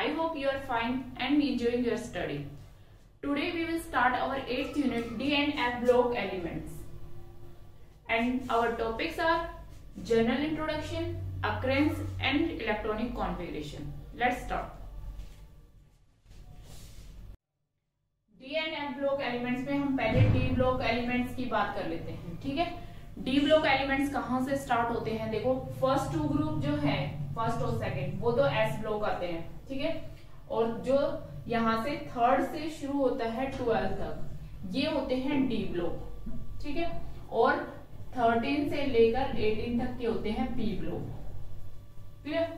I hope you are fine and enjoying your study. Today we will start our 8th unit D and F block elements. And our topics are general introduction, occurrence and electronic configuration. Let's start. D and F block elements में हम पहले D block elements की बात कर लेते हैं, ठीक है। D block elements कहाँ से स्टार्ट होते हैं? देखो फर्स्ट टू ग्रुप जो है, फर्स्ट और सेकंड, वो तो S ब्लॉक आते हैं, ठीक है। और जो यहाँ से थर्ड से शुरू होता है 12 तक, ये होते हैं D ब्लॉक, ठीक है। और 13 से लेकर 18 तक के होते हैं P ब्लॉक, क्लियर।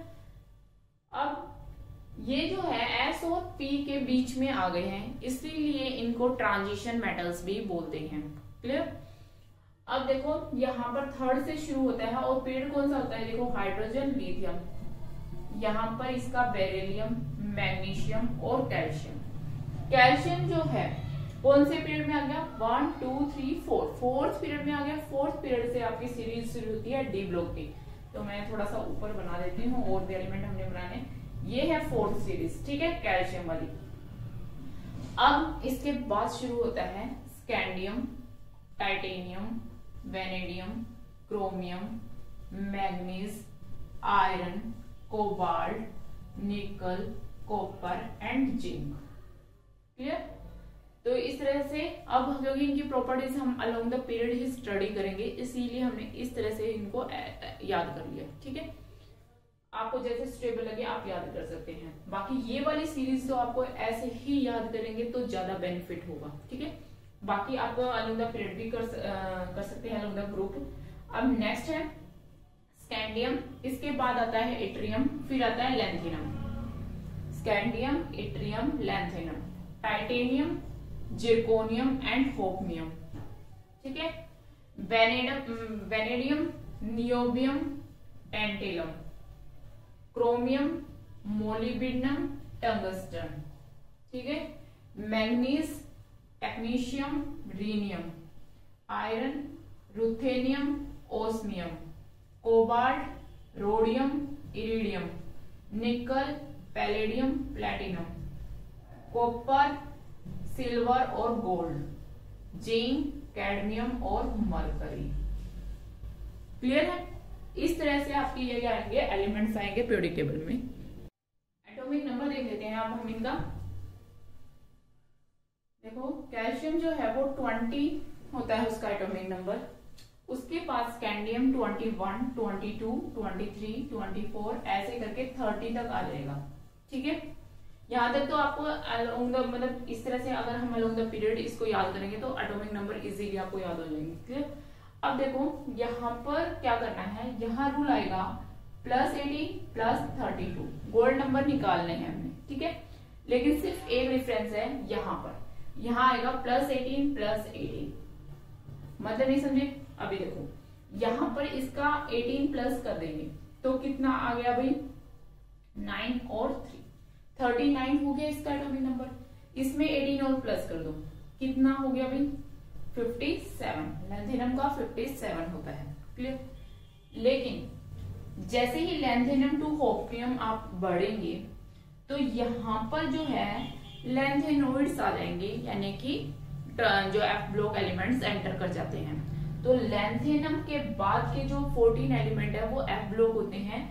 अब ये जो है S और P के बीच में आ गए हैं, इसीलिए इनको ट्रांजिशन मेटल्स भी बोलते हैं, क्लियर। अब देखो यहाँ पर थर्ड से शुरू होता है और पीरियड कौन सा होता है? देखो हाइड्रोजन, लिथियम, यहाँ पर इसका बेरिलियम, मैग्नीशियम और कैल्शियम। कैल्शियम जो है कौन से पीरियड में आ गया? 1 2 3 4, फोर्थ पीरियड में आ गया। फोर्थ पीरियड से आपकी सीरीज शुरू होती है डी ब्लॉक की। तो मैं थोड़ा सा ऊपर बना देती हूँ और भी एलिमेंट हमने बनाने। ये है फोर्थ सीरीज, ठीक है, कैल्शियम वाली। अब इसके बाद शुरू होता है scandium, titanium, vanadium, chromium, manganese, iron, cobalt, निकल, कॉपर एंड जिंक, क्लियर। तो इस तरह से अब क्योंकि इनकी प्रॉपर्टीज हम along the period he study करेंगे, इसीलिए हमने इस तरह से इनको याद कर लिया, ठीक है। आपको जैसे स्टेबल लगे आप याद कर सकते हैं। बाकी ये वाली सीरीज तो आपको ऐसे ही याद करेंगे तो ज्यादा बेनिफिट होगा, ठीक है। बाकी आप अलोंग द पीरियड भी कर सकते हैं, अलोंग द ग्रुप। अब नेक्स्ट है स्कैंडियम, इसके बाद आता है इट्रियम, फिर आता है lanthanum. Scandium, yttrium, lanthanum, titanium, zirconium and hafnium, ठीक है। Vanadium, niobium, tantalum, chromium, molybdenum, tungsten, ठीक है। Manganese, technetium, rhenium, iron, ruthenium, osmium, cobalt, rhodium, iridium, nickel, palladium, platinum, copper, silver और गोल्ड, जिंक, कैडमियम और mercury, clear है। इस तरह से आपके ये क्या आएंगे? एलिमेंट्स आएंगे पीरियोडिक टेबल में। एटॉमिक नंबर देख लेते हैं आप हम इनका। देखो कैल्शियम जो है वो 20 होता है उसका एटॉमिक नंबर। उसके पास स्कैंडियम 21, 22, 23, 24 ऐसे करके 30 तक आ जाएगा, ठीक है। यहाँ तक तो आपको अलोंग द मतलब इस तरह से अगर हम अलोंग द पीरियड इसको याद करेंगे तो एटॉमिक नंबर इजीली आपको याद हो जाएंगे, क्लियर। अब देखो यहाँ पर क्या करना है, यहाँ रूल आएगा +18 +32, गोल्ड नंबर निकालने हैं हमने, ठीक है। लेकिन सिर्फ एक डिफरेंस है, यहाँ पर यहाँ आएगा +18 +18, मतलब नहीं समझे। अभी देखो यहाँ पर इसका 18 प्लस कर देंगे तो कितना आ गया भाई? 9 और 3, 39 हो गया इसका एटॉमिक नंबर। इसमें 18 और प्लस कर दो, कितना हो गया भाई? 57। लैंथेनम का 57 होता है, क्लियर। लेकिन जैसे ही लैंथेनम टू होफनियम आप बढ़ेंगे तो यहाँ पर जो है लैंथेनोइड्स आ जाएंगे, यानी कि जो एफ ब्लॉक एलिमेंट्स एंटर कर जाते हैं। तो लैंथेनम के बाद के जो 14 एलिमेंट है वो एफ ब्लॉक होते हैं।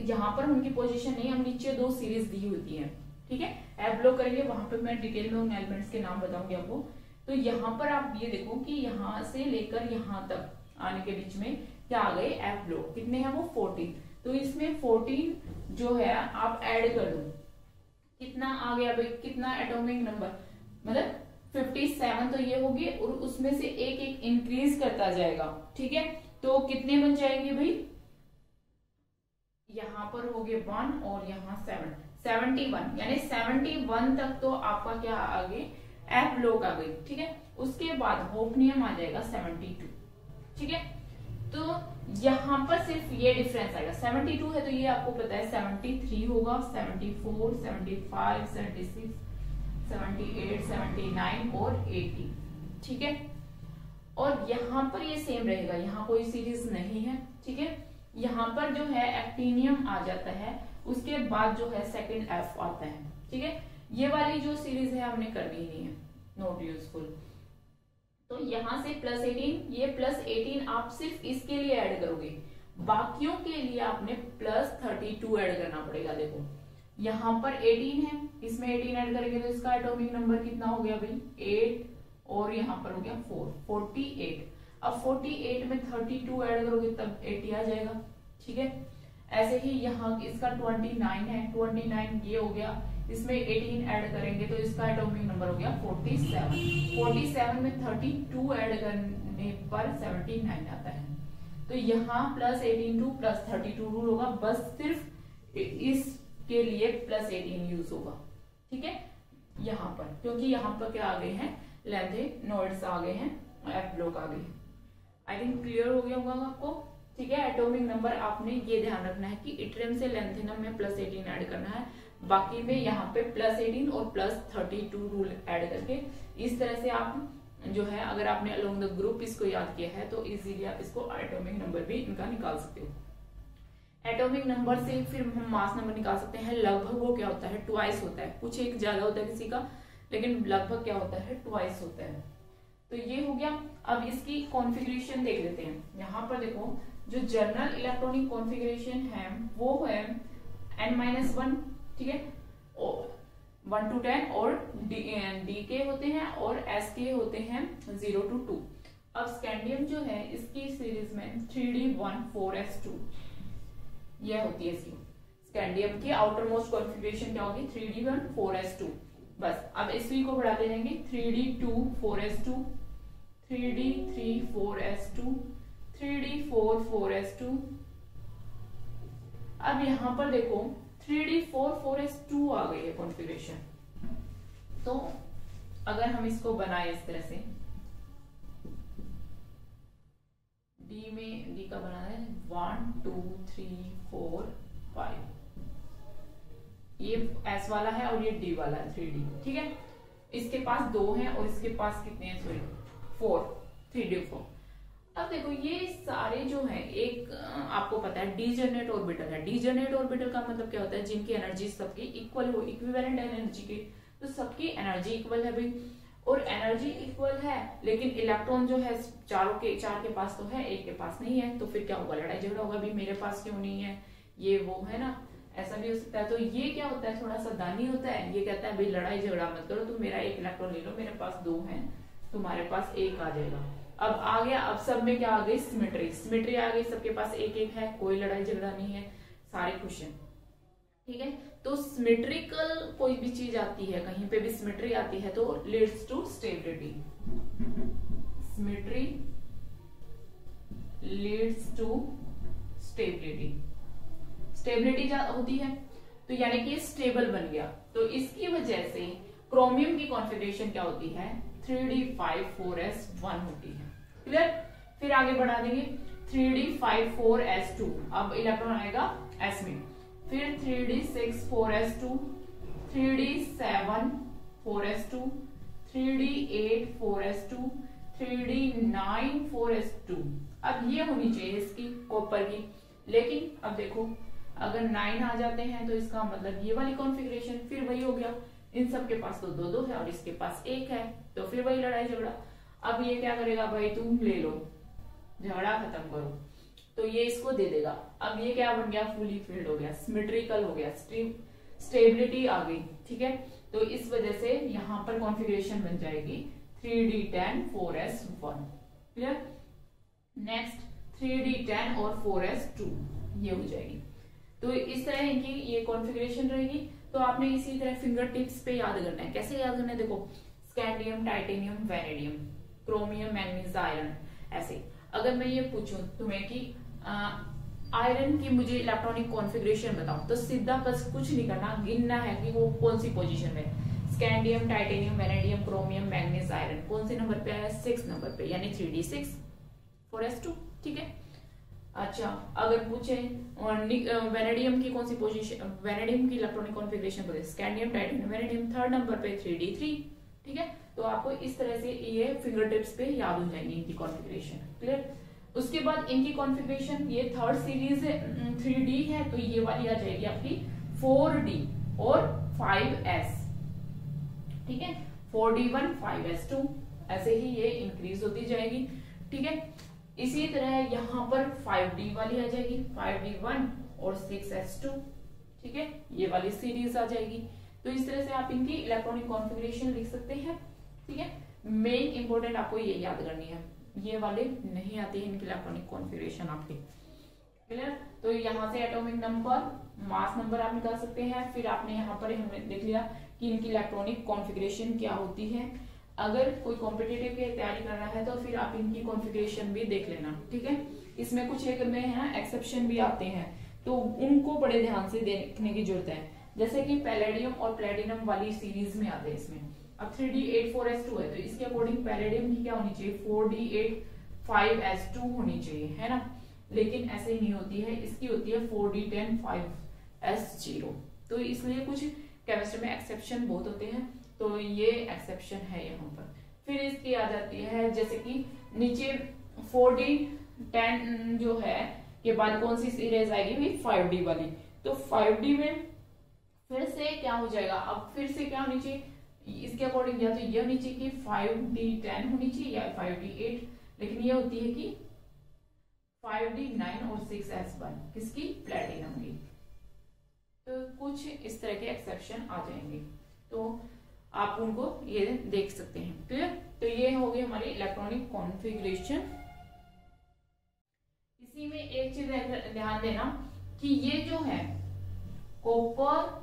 यहाँ पर उनकी पोजीशन नहीं, हम नीचे 2 सीरीज दी होती है, ठीक है। एफ ब्लॉक करेंगे वहां पे मैं डिटेल में उन एलिमेंट्स के नाम बताऊंगी आपको। तो यहाँ पर आप ये देखो कि यहाँ से लेकर यहाँ तक आने के बीच में क्या आ गए? F block. कितने हैं वो? 14। तो इसमें 14 जो है आप ऐड कर दो, कितना आ गया भाई? कितना एटॉमिक नंबर? मतलब 57 तो ये होगी और उसमें से एक एक इंक्रीज करता जाएगा, ठीक है। तो कितने बन जाएंगे भाई? यहाँ पर हो गए 1 और यहाँ 7, 71, यानी 71 तक तो आपका क्या आ गए? एफ ब्लॉक आ गई, ठीक है। उसके बाद होफनियम आ जाएगा 72, ठीक है। तो यहाँ पर सिर्फ ये डिफरेंस आएगा, 72 है तो ये आपको पता है 73 होगा, 74, 75, 76, 78, 79 और 80, ठीक है। और यहाँ पर ये सेम रहेगा, यहाँ कोई सीरीज नहीं है, ठीक है। यहाँ पर जो है एक्टिनियम आ जाता है उसके बाद जो है सेकंड एफ आता है, ठीक है। ये वाली जो सीरीज है हमने करनी ही नहीं है, नॉट यूजफुल। तो यहाँ से +18, ये +18 आप सिर्फ इसके लिए ऐड करोगे, बाकियों के लिए आपने +32 ऐड करना पड़ेगा। देखो यहाँ पर 18 है, इसमें 18 ऐड करेंगे तो इसका एटॉमिक नंबर कितना हो गया भाई 8, और यहाँ पर हो गया 4, 48। अब 48 में 32 ऐड करोगे तब 80 आ जाएगा, ठीक है। ऐसे ही यहाँ इसका 29 है, 29 ये हो गया, इसमें 18 ऐड करेंगे तो इसका एटॉमिक नंबर हो गया 47। 47 में 32 ऐड करने पर 79 आता है। तो यहाँ +18 टू +32 रूल होगा, बस सिर्फ इसके लिए +18 यूज होगा, ठीक है। यहाँ पर क्योंकि यहाँ पर क्या आ गए हैं, लैंथेनॉइड्स आ गए हैं, एफ ब्लॉक आ गए हैं। आई थिंक क्लियर हो गया होगा आपको, ठीक है। एटॉमिक नंबर आपने ये ध्यान रखना है कि इट्रियम से लैंथेनम में +18 ऐड करना है, बाकी में यहाँ पे +18 और +32 रूल ऐड करके इस तरह से आप जो है, अगर आपने अलोंग द ग्रुप इसको याद किया है तो इजीली आप इसको एटॉमिक नंबर भी इनका निकाल सकते हो। एटॉमिक नंबर से फिर हम मास नंबर निकाल सकते हैं। लगभग वो क्या होता है, ट्वाइस होता है, कुछ एक ज्यादा होता है किसी का, लेकिन लगभग क्या होता है, ट्वाइस होता है। तो ये हो गया। अब इसकी कॉन्फ़िगरेशन देख लेते हैं। यहाँ पर देखो जो जनरल इलेक्ट्रॉनिक कॉन्फ़िगरेशन है वो है n-1, ठीक है, 1 to 10, और डी के होते हैं और एस के होते हैं 0 to 2। अब स्कैंडियम जो है इसकी सीरीज में 3d14s2 यह होती है इसकी। स्कैंडियम की आउटर मोस्ट कॉन्फ़िगरेशन क्या होगी, 3d14s2। बस अब इसी को बढ़ाते जाएंगे, 3d24s2, 3d34s2, 3d44s2। अब यहां पर देखो 3d44s2 आ गई है कॉन्फ़िगरेशन। तो अगर हम इसको बनाए इस तरह से, डी का बनाना है 1 2 3 4 5, ये एस वाला है और ये डी वाला है 3d, ठीक है। इसके पास 2 हैं और इसके पास कितने हैं, सॉरी 4, 3d4। अब देखो ये सारे जो हैं, एक आपको पता है डीजनरेट ऑर्बिटल है। डीजनरेट ऑर्बिटल का मतलब क्या होता है, जिनकी एनर्जी सबकी इक्वल हो, इक्विवेलेंट एनर्जी की, तो सबकी एनर्जी इक्वल है भाई। और एनर्जी इक्वल है लेकिन इलेक्ट्रॉन जो है चार के पास तो है, एक के पास नहीं है, तो फिर क्या होगा, लड़ाई झगड़ा होगा भी, मेरे पास क्यों नहीं है, ये वो है ना, ऐसा भी हो सकता है। तो ये क्या होता है, थोड़ा सा दानी होता है, ये कहता है भाई लड़ाई झगड़ा मत करो, तुम मेरा एक इलेक्ट्रॉन ले लो, मेरे पास 2 है, तुम्हारे पास 1 आ जाएगा। अब आ गया, अब सब में क्या आ गई, सिमेट्री, सिमेट्री आ गई, सबके पास 1-1 है, कोई लड़ाई झगड़ा नहीं है, सारे खुश हैं, ठीक है। तो सिमेट्रिकल कोई भी चीज आती है, कहीं पे भी सिमेट्री आती है तो leads to stability. Symmetry leads to stability, stability होती है तो यानी कि स्टेबल बन गया। तो इसकी वजह से क्रोमियम की कॉन्फ़िगरेशन क्या होती है, 3d54s1 होती है, क्लियर। फिर आगे बढ़ा देंगे 3d54s2, अब इलेक्ट्रॉन आएगा s में, फिर 3d64s2, 3d74s2, 3d84s2, 3d94s2। अब ये होनी चाहिए इसकी कॉपर की, लेकिन अब देखो अगर 9 आ जाते हैं तो इसका मतलब ये वाली कॉन्फ़िगरेशन, फिर वही हो गया, इन सब के पास तो 2-2 है और इसके पास 1 है, तो फिर वही लड़ाई झगड़ा। अब ये क्या करेगा, भाई तुम ले लो, झगड़ा खत्म करो, तो ये इसको दे देगा। अब ये क्या बन गया, फुली फिल्ड हो गया, सिमेट्रिकल हो गया, स्टेबिलिटी आ गई, ठीक है। तो इस वजह से यहाँ पर कॉन्फ़िगरेशन बन जाएगी 3d10 4s1, clear. Next 3d10 और 4s2 ये हो जाएगी। तो इस तरह की ये कॉन्फ़िगरेशन रहेगी। तो आपने इसी तरह फिंगर टिप्स पे याद करना है। कैसे याद करना है, देखो scandium, titanium, vanadium, chromium, manganese, iron, ऐसे। अगर मैं ये पूछूं तुम्हें कि आयरन की मुझे इलेक्ट्रॉनिक कॉन्फ़िगरेशन बताओ, तो सीधा बस कुछ नहीं करना, गिनना है कि वो कौन सी पोजीशन में, scandium, titanium, vanadium, chromium, manganese, iron कौन से नंबर पे है, 6 नंबर पे, यानी 3d6 4s2, ठीक है। अच्छा अगर पूछे वैनेडियम की कौन सी पोजीशन, वैनेडियम की इलेक्ट्रॉनिक कॉन्फ़िगरेशन बताइए, scandium, titanium, vanadium 3rd number पे 3d3, ठीक है। तो आपको इस तरह से ये फिंगर टिप्स पे याद हो जाएंगी इनकी कॉन्फ़िगरेशन, क्लियर। उसके बाद इनकी कॉन्फ़िगरेशन, ये थर्ड सीरीज 3D है तो ये वाली आ जाएगी आपकी 4D और 5S, ठीक है, 4D1 5S2, ऐसे ही ये इंक्रीज होती जाएगी, ठीक है। इसी तरह यहाँ पर 5D वाली आ जाएगी, 5D1 और 6S2, ठीक है, ये वाली सीरीज आ जाएगी। तो इस तरह से आप इनकी इलेक्ट्रॉनिक कॉन्फ़िगरेशन लिख सकते हैं, ठीक है। मेन इंपॉर्टेंट आपको ये याद करनी है, ये वाले नहीं आते हैं इनकी इलेक्ट्रॉनिक कॉन्फ़िगरेशन आपकी, क्लियर। तो यहाँ से एटॉमिक नंबर, मास नंबर आप निकाल सकते हैं। फिर आपने यहाँ पर हमने देख लिया कि इनकी इलेक्ट्रॉनिक कॉन्फ़िगरेशन क्या होती है। अगर कोई कॉम्पिटिटिव की तैयारी कर रहा है तो फिर आप इनकी कॉन्फ़िगरेशन भी देख लेना, ठीक है। इसमें कुछ एक में है ना एक्सेप्शन भी आते हैं, तो उनको बड़े ध्यान से देखने की जरूरत है। जैसे कि पैलेडियम और प्लेटिनम वाली सीरीज में आते हैं इसमें। अब 3D8 4S2 है तो इसके अकॉर्डिंग पैलेडियम की क्या होनी चाहिए, 4D8 5S2 होनी चाहिए, है ना। लेकिन ऐसे ही नहीं होती है, इसकी होती है 4D10 5S0। तो इसलिए कुछ केमिस्ट्री में एक्सेप्शन बहुत होते हैं, तो ये एक्सेप्शन है यहाँ पर। फिर इसकी आ जाती है जैसे कि नीचे 4D10 जो है के बाद कौन सी सीरीज आएगी भाई, 5D वाली। तो 5D में फिर से क्या हो जाएगा, अब फिर से क्या होनी चाहिए इसके अकॉर्डिंग, या तो ये होनी चाहिए कि 5D10 होनी चाहिए या 5D8, लेकिन ये होती है कि 5D9 और 6S1 किसकी, प्लेटिनम की। तो कुछ इस तरह के एक्सेप्शन आ जाएंगे, तो आप उनको ये देख सकते हैं, क्लियर। तो ये हो गई हमारी इलेक्ट्रॉनिक कॉन्फ़िगरेशन। इसी में एक चीज ध्यान देना कि ये जो है कॉपर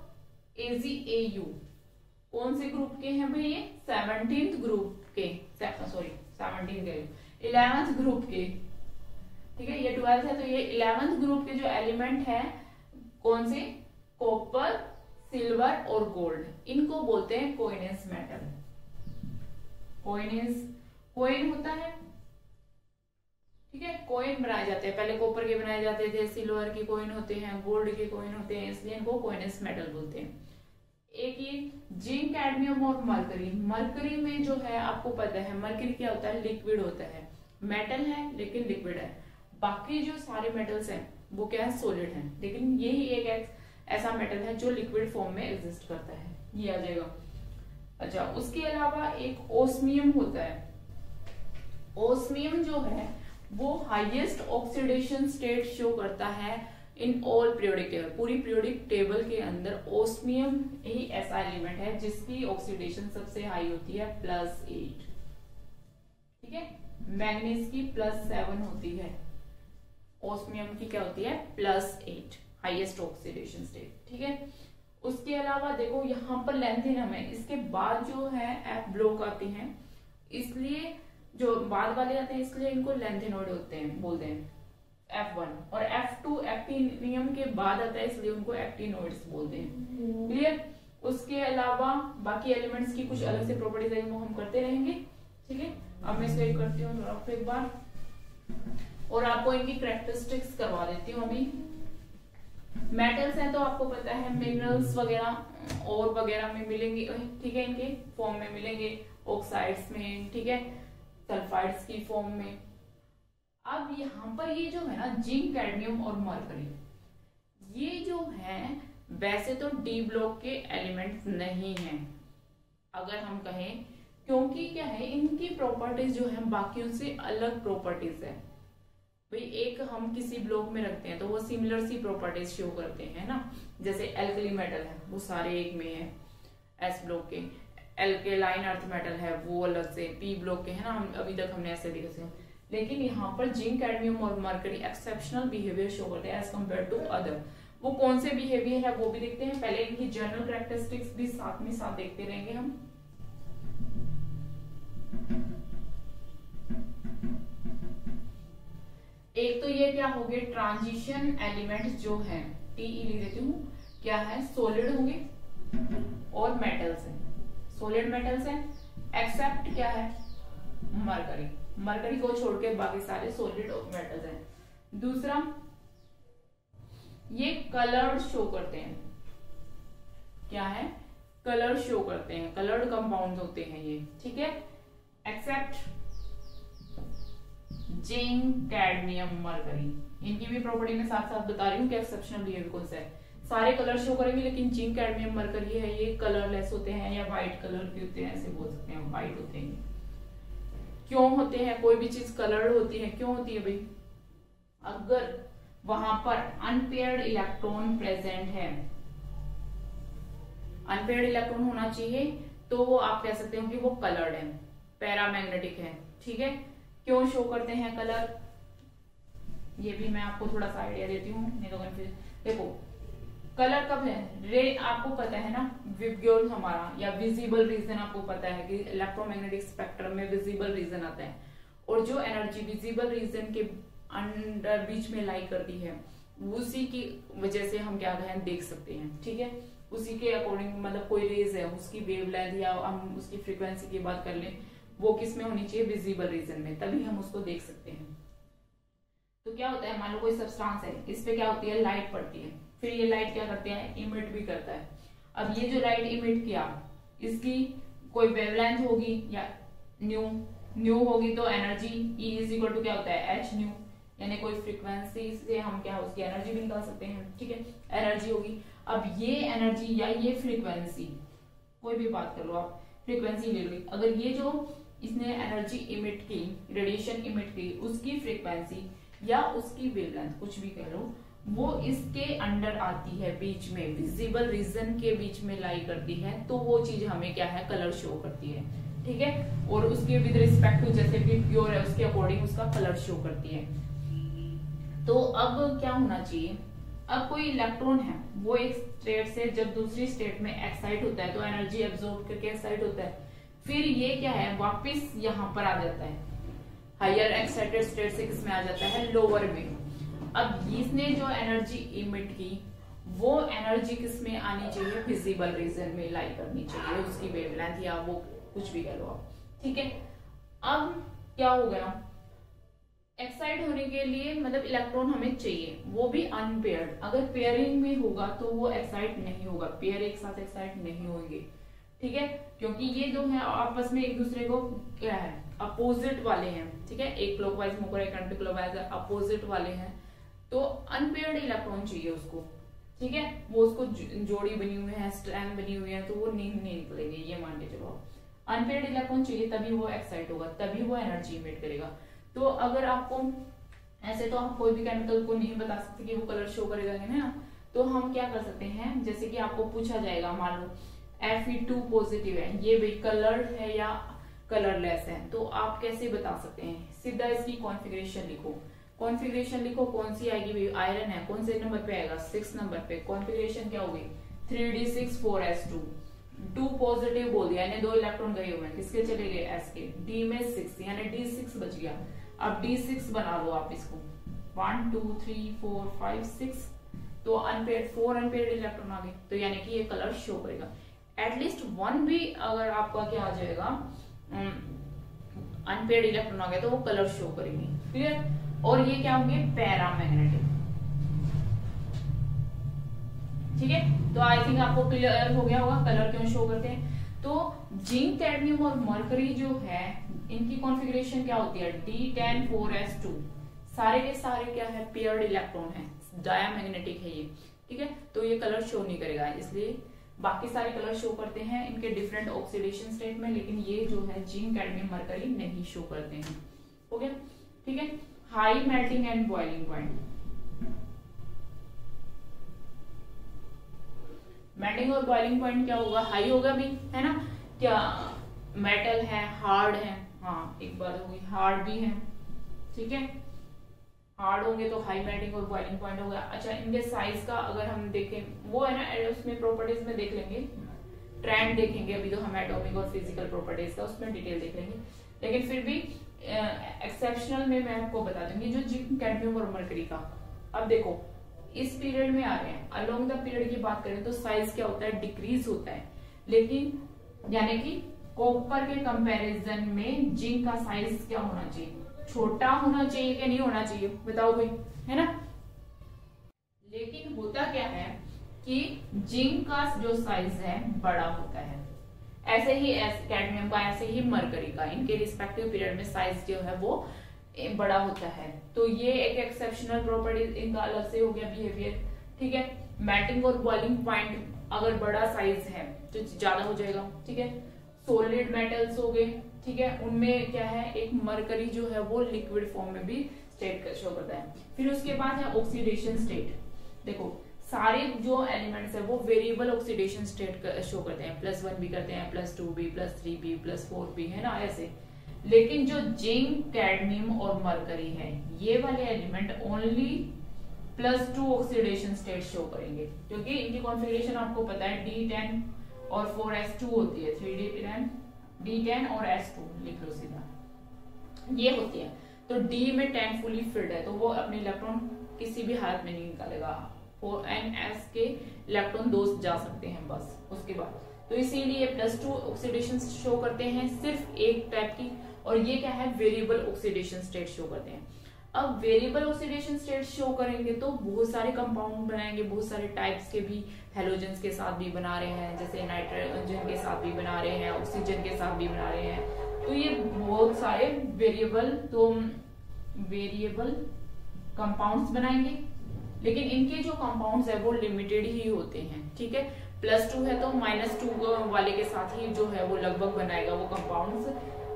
AgAu कौन से ग्रुप के हैं भाई, ये 17th ग्रुप के, सॉरी 17 के 11th ग्रुप के, ठीक है। ये 12th है तो ये 11th ग्रुप के जो एलिमेंट है कौन से, कॉपर, सिल्वर और गोल्ड, इनको बोलते हैं कोइनेंस मेटल। कोइन होता है, ठीक है, कोइन बनाए जाते हैं, पहले कॉपर के बनाए जाते थे, सिल्वर के कोइन होते हैं, गोल्ड के कोइन होते हैं, इसलिए इनको कोइनेंस मेटल बोलते हैं। एक ये जिंक, कैडमियम और मरकरी। मरकरी में जो है आपको पता है मरकरी क्या होता है, लिक्विड होता है, मेटल है लेकिन लिक्विड है। बाकी जो सारे मेटल्स हैं वो क्या है, सॉलिड है, लेकिन यही एक ऐसा मेटल है जो लिक्विड फॉर्म में एग्जिस्ट करता है, ये आ जाएगा। अच्छा, उसके अलावा एक ओस्मियम होता है। ओस्मियम जो है वो हाईएस्ट ऑक्सीडेशन स्टेट शो करता है इन ऑल पीरियोडिक टेबल। पूरी पीरियोडिक टेबल के अंदर ओस्मियम ही ऐसा एलिमेंट है जिसकी ऑक्सीडेशन सबसे हाई होती है +8, ठीक है। मैंगनीज की +7 होती है, ओस्मियम की क्या होती है +8, हाईएस्ट ऑक्सीडेशन स्टेट, ठीक है। उसके अलावा देखो यहाँ पर लेंथेनम है, इसके बाद जो है F ब्लॉक आते हैं, इसलिए जो बाद वाले आते हैं इसलिए इनको लेंथेनॉइड होते हैं, बोलते हैं F1, और F2 एक्टिनियम के बाद आता है इसलिए उनको एक्टिनोइड्स बोलते हैं, क्लियर। उसके अलावा बाकी एलिमेंट्स की कुछ अलग से प्रॉपर्टीज है वो हम करते रहेंगे, ठीक है। अब मैं इसको करती हूँ एक बार और आपको इनकी कैरेक्टरिस्टिक्स करवा देती हूँ। अभी मेटल्स हैं तो आपको पता है मिनरल्स वगैरह और वगैरह में मिलेंगे, ठीक है, इनके फॉर्म में मिलेंगे, ऑक्साइड्स में, ठीक है, सल्फाइड्स की फॉर्म में। अब यहाँ पर ये जो है ना जिंक, कैडमियम और मरकरी, ये जो है वैसे तो डी ब्लॉक के एलिमेंट्स नहीं हैं अगर हम कहें, क्योंकि क्या है इनकी प्रॉपर्टीज जो है बाकियों से अलग प्रॉपर्टीज है। भाई एक हम किसी ब्लॉक में रखते हैं तो वो सिमिलर सी प्रॉपर्टीज शो करते हैं ना, जैसे एल्कली मेटल है वो सारे एक में है एस ब्लॉक के, एल्केलाइन अर्थ मेटल है वो अलग से पी ब्लॉक के है ना, हम अभी तक हमने ऐसे लिखे। लेकिन यहाँ पर जिंक, कैडमियम और मरकरी एक्सेप्शनल बिहेवियर शो करते हैं एज कम्पेयर टू अदर। वो कौन से बिहेवियर है वो भी देखते हैं, पहले इनकी जनरल कैरेक्टरिस्टिक्स भी साथ में साथ देखते रहेंगे हम। एक तो ये क्या होंगे ट्रांजिशन एलिमेंट्स जो है, टीई लिख देती हूँ, क्या है सॉलिड होंगे और मेटल्स हैं, सॉलिड मेटल्स हैं, एक्सेप्ट क्या है मरकरी, मरकरी को छोड़ के बाकी सारे सॉलिड मेटल्स हैं। दूसरा ये कलर्ड शो करते हैं, क्या है कलर शो करते हैं, कलर्ड कंपाउंड होते हैं ये, ठीक है। Except zinc, cadmium, mercury. इनकी भी प्रॉपर्टी में साथ साथ बता रही हूँ कि एक्सेप्शनल बिहेवियर कौन सा है। सारे कलर शो करेंगे, लेकिन जिंक, कैडमियम, मरकरी है ये कलरलेस होते हैं या व्हाइट कलर के होते हैं, ऐसे बोल सकते हैं, व्हाइट होते हैं। क्यों होते हैं? कोई भी चीज कलर्ड होती है, क्यों होती है भाई? अगर वहां पर अनपेयर्ड इलेक्ट्रॉन प्रेजेंट है, अनपेयर्ड इलेक्ट्रॉन होना चाहिए, तो वो आप कह सकते हो कि वो कलर्ड है, पैरामैग्नेटिक है। ठीक है, क्यों शो करते हैं कलर? ये भी मैं आपको थोड़ा सा आइडिया देती हूँ, नहीं तो कंफ्यूज। देखो कलर कब है? रे आपको पता है ना, विबग्योर हमारा या विजिबल रीजन आपको पता है कि इलेक्ट्रोमैग्नेटिक स्पेक्ट्रम में विजिबल रीजन आता है, और जो एनर्जी विजिबल रीजन के अंडर बीच में लाई करती है, उसी की वजह से हम क्या कहें देख सकते हैं। ठीक है, उसी के अकॉर्डिंग, मतलब कोई रेज है उसकी वेवलेंथ या हम उसकी फ्रीक्वेंसी की बात कर लें, वो किस में होनी चाहिए? विजिबल रीजन में, तभी हम उसको देख सकते हैं। तो क्या होता है, मान लो कोई सब्सटेंस है, इस पे क्या होती है? लाइट पड़ती है, फिर ये लाइट क्या करते हैं? इमिट भी करता है। अब ये जो लाइट इमिट किया, इसकी कोई वेवलेंथ होगी या न्यू होगी, तो energy E is equal to क्या होता है? एच न्यू, यानी कोई फ्रीक्वेंसी से हम क्या उसकी एनर्जी भी निकाल सकते हैं। ठीक है, एनर्जी होगी। अब ये एनर्जी या ये फ्रीक्वेंसी, कोई भी बात कर लो आप, फ्रीक्वेंसी ले लो, अगर ये जो इसने एनर्जी इमिट की, रेडिएशन इमिट की, उसकी फ्रीक्वेंसी या उसकी वेवलेंथ, कुछ भी कह लो, वो इसके अंडर आती है, बीच में विजिबल रीजन के बीच में लाई करती है, तो वो चीज हमें क्या है? कलर शो करती है। ठीक है, और उसके विद रिस्पेक्ट टू, जैसे भी प्योर है उसके अकॉर्डिंग उसका कलर शो करती है। तो अब क्या होना चाहिए? अब कोई इलेक्ट्रॉन है, वो एक स्टेट से जब दूसरी स्टेट में एक्साइट होता है, तो एनर्जी एब्जॉर्ब करके एक्साइट होता है, फिर ये क्या है? वापस यहाँ पर आ जाता है, हायर एक्साइटेड स्टेट से किसमें आ जाता है? लोअर में। अब इसने जो एनर्जी इमिट की, वो एनर्जी किसमें आनी चाहिए? विजिबल रीजन में लाई करनी चाहिए, उसकी वेवलेंथ या वो कुछ भी कह लो आप। ठीक है, अब क्या हो गया? एक्साइट होने के लिए मतलब इलेक्ट्रॉन हमें चाहिए, वो भी अनपेयर्ड। अगर पेयरिंग में होगा तो वो एक्साइट नहीं होगा, पेयर एक साथ एक्साइट नहीं होंगे। ठीक है, क्योंकि ये जो है आपस में एक दूसरे को क्या है? अपोजिट वाले हैं। ठीक है, एक क्लॉकवाइज मूव एक एंटी क्लॉकवाइज अपोजिट वाले हैं, तो अनपेयर्ड इलेक्ट्रॉन चाहिए उसको। ठीक है, वो उसको जोड़ी बनी हुई है, स्ट्रैंड बनी हुई है, तो वो नहीं निकलेंगे, ये मान के चलो। अनपेयर्ड इलेक्ट्रॉन चाहिए, तभी वो एक्साइट होगा, तभी वो एनर्जी इमिट करेगा। तो अगर आपको ऐसे, तो आप कोई भी केमिकल को नहीं बता सकते कि वो कलर शो करेगा, है ना, तो हम क्या कर सकते हैं, जैसे कि आपको पूछा जाएगा, मान लो Fe2 पॉजिटिव है, ये भी कलर्ड है या कलरलेस है, तो आप कैसे बता सकते हैं? सीधा इसकी कॉन्फ़िगरेशन लिखो, कॉन्फ़िगरेशन लिखो, कौन सी आएगी? आयरन है, कौन से नंबर पे आएगा? 6 नंबर पे। कॉन्फ़िगरेशन क्या होगी? 3d6 4s2, 2 पॉजिटिव बोल दिया, यानी 2 इलेक्ट्रॉन गए हुए हैं, किसके चले गए? s के। d में 6, यानी d6 बच गया। अब d6 बना लो आप इसको, 1 2 3 4 5 6, तो अनपेयर्ड 4 अनपेयर्ड इलेक्ट्रॉन आ गए, तो यानी कि ये कलर शो करेगा। एटलीस्ट 1 भी अगर आपका क्या आ जाएगा, अनपेयर्ड इलेक्ट्रॉन आ गया, तो वो कलर शो करेंगे। क्लियर? और ये क्या होंगे? पैरामैग्नेटिक। ठीक है, तो आई थिंक आपको क्लियर हो गया होगा कलर क्यों शो करते हैं। तो जिंक, कैडमियम और मरकरी जो है, इनकी कॉन्फ़िगरेशन क्या होती है? D10 4s2, सारे के सारे क्या है? पेयर्ड इलेक्ट्रॉन है, डायमैग्नेटिक है ये। ठीक है, तो ये कलर शो नहीं करेगा, इसलिए बाकी सारे कलर शो करते हैं इनके डिफरेंट ऑक्सीडेशन स्टेट में, लेकिन ये जो है जिंक, कैडमियम, मरकरी नहीं शो करते हैं। हो गया? ठीक है, high melting and boiling point. Melting और बॉइलिंग पॉइंट क्या होगा? हाई होगा भी, है ना, क्या मेटल है, हार्ड है, हाँ एक बात होगी, हार्ड भी है। ठीक है, हार्ड होंगे तो हाई मेल्टिंग और बॉइलिंग पॉइंट होगा। अच्छा, इनके साइज का अगर हम देखें, वो है ना, उसमें प्रॉपर्टीज में देख लेंगे, ट्रेंड देखेंगे, अभी तो हम एटॉमिक और फिजिकल प्रॉपर्टीज का उसमें डिटेल देख लेंगे, लेकिन फिर भी एक्सेप्शनल में मैं आपको बता दूंगी जो जिंक, कैडमियम और मरकरी का। अब देखो इस पीरियड में आ रहे हैं, अलोंग द पीरियड की बात करें तो साइज क्या होता है? डिक्रीज होता है, लेकिन यानी कि कॉपर के कंपैरिजन में जिंक का साइज क्या होना चाहिए? छोटा होना चाहिए कि नहीं होना चाहिए? बताओ भाई, है ना। लेकिन होता क्या है कि जिंक का जो साइज है बड़ा होता है, ऐसे ही कैडमियम का, ऐसे ही मरकरी का, इनके रिस्पेक्टिव पीरियड में साइज जो है वो बड़ा होता है। तो ये एक एक्सेप्शनल प्रॉपर्टी, इनका अलग से हो गया बिहेवियर, ठीक है। मेल्टिंग और बॉइलिंग पॉइंट अगर बड़ा साइज है तो ज्यादा हो जाएगा, ठीक है। सॉलिड मेटल्स हो गए, ठीक है, उनमें क्या है, एक मरकरी जो है वो लिक्विड फॉर्म में भी स्टेट शो करता है। फिर उसके बाद है ऑक्सीडेशन स्टेट। देखो सारे जो एलिमेंट्स है वो वेरिएबल ऑक्सीडेशन स्टेट शो करते हैं, +1 भी करते हैं, +2 भी, +3 भी, +4 भी, है ना, ऐसे। लेकिन जो जिंक, कैडमियम और मरकरी है, ये वाले element only +2 oxidation state show करेंगे, क्योंकि इनकी कॉन्फ़िगरेशन आपको पता है D10 और 4s2 होती है, 3D10 D10 और S2 लिख लो सीधा, ये होती है। तो D में 10 फुली फिल्ड है, तो वो अपने इलेक्ट्रॉन किसी भी हालत में नहीं निकालेगा। 4n के इलेक्ट्रॉन 2 जा सकते हैं बस उसके बाद। तो इसीलिए +2 ऑक्सीडेशन शो करते हैं सिर्फ एक टाइप की, और ये क्या है, वेरिएबल ऑक्सीडेशन स्टेट शो करते हैं। अब वेरिएबल ऑक्सीडेशन स्टेट शो करेंगे तो बहुत सारे कंपाउंड बनाएंगे, बहुत सारे टाइप्स के भी, हेलोजेंस के साथ भी बना रहे हैं, जैसे नाइट्रोजन के साथ भी बना रहे हैं, ऑक्सीजन के साथ भी बना रहे हैं। तो ये बहुत सारे वेरिएबल कंपाउंड्स बनाएंगे, लेकिन इनके जो कंपाउंड्स है वो लिमिटेड ही होते हैं, ठीक है। +2 है तो -2 वाले के साथ ही जो है वो लगभग बनाएगा वो कंपाउंड्स,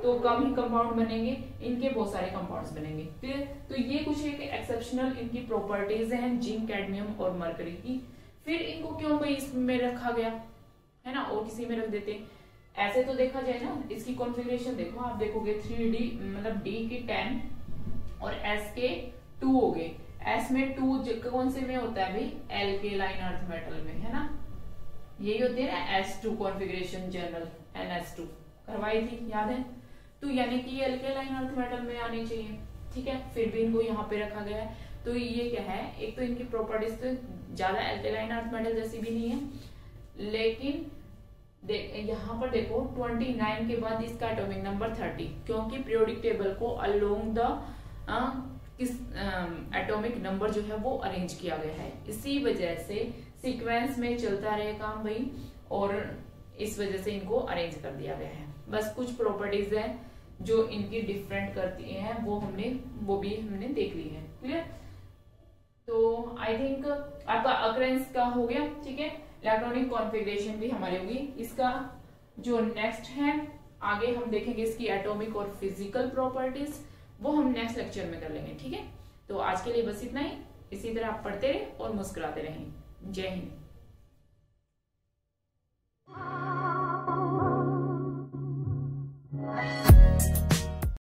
तो कम ही कंपाउंड बनेंगे, इनके बहुत सारे कंपाउंड्स बनेंगे। फिर तो ये कुछ एक एक्सेप्शनल इनकी प्रॉपर्टीज हैं जिंक, कैडमियम और मरकरी की। फिर इनको क्यों भाई इसमें रखा गया, है ना, और किसी में रख देते। ऐसे तो देखा जाए ना, इसकी कॉन्फ़िगरेशन देखो, आप देखोगे 3D मतलब D की 10 और S के 2 हो गए। S में 2 कौन से में होता है भाई, एल्केलाइन अर्थ मेटल में, है ना, यही होती है ना S2 कॉन्फ़िगरेशन जनरल, NS2 करवाई थी, याद है। तो यानी कि ये एल्केलाइन अर्थ मेटल में आनी चाहिए, ठीक है। फिर भी इनको यहाँ पे रखा गया है। तो ये क्या है, एक तो इनकी प्रॉपर्टीज तो ज्यादा एल्केलाइन अर्थ मेटल जैसी भी नहीं है, लेकिन यहाँ पर देखो 29 के बाद इसका एटॉमिक नंबर 30, क्योंकि पीरियोडिक टेबल को अलोंग द किस एटॉमिक नंबर जो है वो अरेंज किया गया है। इसी वजह से सीक्वेंस में चलता रहे काम भाई, और इस वजह से इनको अरेंज कर दिया गया है। बस कुछ प्रॉपर्टीज हैं जो इनकी डिफरेंट करती हैं, वो भी हमने देख ली है, क्लियर। तो आई थिंक आपका अकरेंस का हो गया, ठीक है। इलेक्ट्रॉनिक कॉन्फ़िगरेशन भी हमारी होगी। इसका जो नेक्स्ट है, आगे हम देखेंगे इसकी एटॉमिक और फिजिकल प्रॉपर्टीज, वो हम नेक्स्ट लेक्चर में कर लेंगे, ठीक है। तो आज के लिए बस इतना ही। इसी तरह आप पढ़ते रहे और मुस्कुराते रहें। जय हिंद।